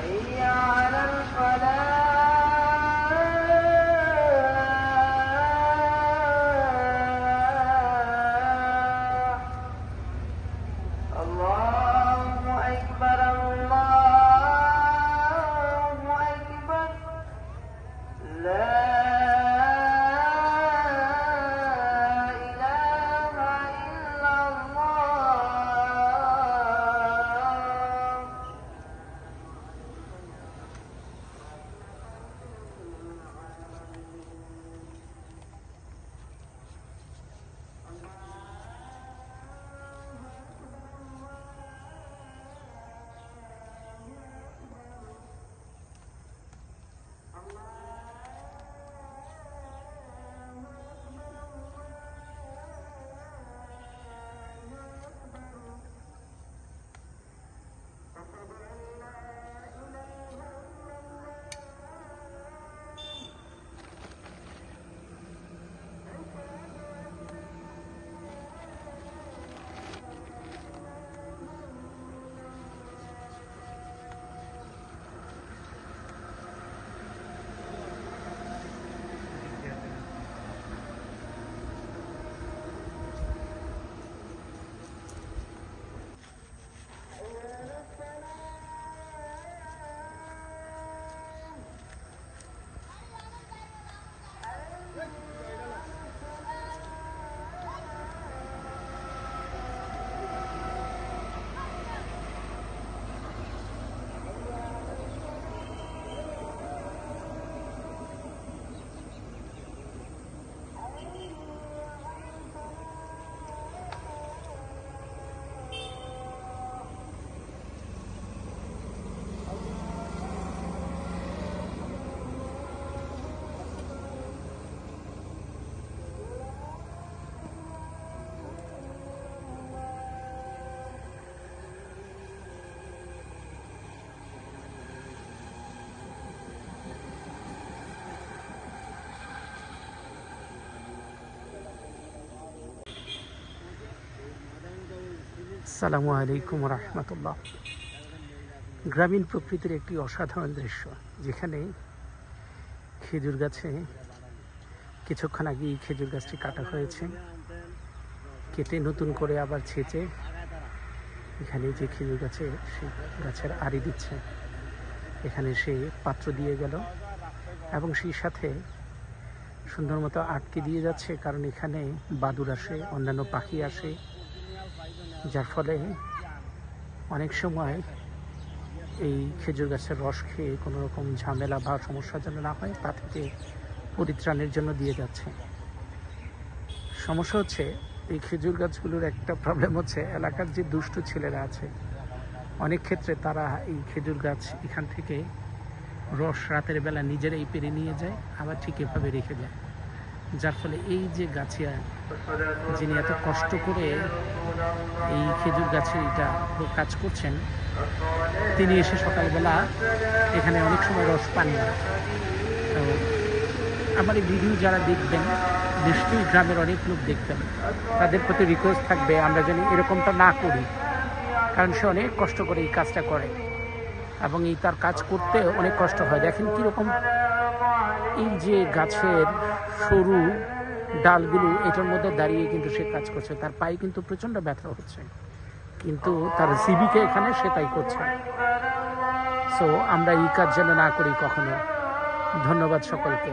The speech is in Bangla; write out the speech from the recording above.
حي على الفلاح الله أكبر الله أكبر لا إله إلا الله. আসসালামু আলাইকুম রহমতুল্লাহ। গ্রামীণ প্রকৃতির একটি অসাধারণ দৃশ্য, যেখানে খেজুর গাছে কিছুক্ষণ আগেই খেজুর গাছটি কাটা হয়েছে, কেটে নতুন করে আবার ছেঁচে এখানে যে খেজুর গাছে সেই গাছের আড়ি দিচ্ছে, এখানে সে পাত্র দিয়ে গেল এবং সেই সাথে সুন্দর মতো আটকে দিয়ে যাচ্ছে, কারণ এখানে বাদুড় আসে, অন্যান্য পাখি আসে, যার ফলে অনেক সময় এই খেজুর গাছের রস খেয়ে কোনো রকম ঝামেলা বা সমস্যা যেন না হয়, তা থেকে পরিত্রাণের জন্য দিয়ে যাচ্ছে। সমস্যা হচ্ছে এই খেজুর গাছগুলোর একটা প্রবলেম হচ্ছে, এলাকার যে দুষ্টু ছেলেরা আছে অনেক ক্ষেত্রে তারা এই খেজুর গাছ এখান থেকে রস রাতের বেলা নিজেরাই পেরে নিয়ে যায়, আবার ঠিক এভাবে রেখে যায়, যার ফলে এই যে গাছিয়া যিনি এত কষ্ট করে এই খেজুর গাছের এটা কাজ করছেন, তিনি এসে সকালবেলা এখানে অনেক সময় রস পান না। তো আমার এই ভিডিও যারা দেখবেন, নিশ্চয়ই গ্রামের অনেক লোক দেখবেন, তাদের প্রতি রিকোয়েস্ট থাকবে আমরা যেন এরকমটা না করি, কারণ সে অনেক কষ্ট করে এই কাজটা করে এবং এই তার কাজ করতে অনেক কষ্ট হয়। দেখেন কীরকম এই যে গাছের সরু ডালগুলো এটার মধ্যে দাঁড়িয়ে কিন্তু সে কাজ করছে, তার পায়ে কিন্তু প্রচণ্ড ব্যথা হচ্ছে, কিন্তু তার জীবিকা এখানে সে তাই করছে। সো আমরা এই কাজ যেন না করি কখনো। ধন্যবাদ সকলকে।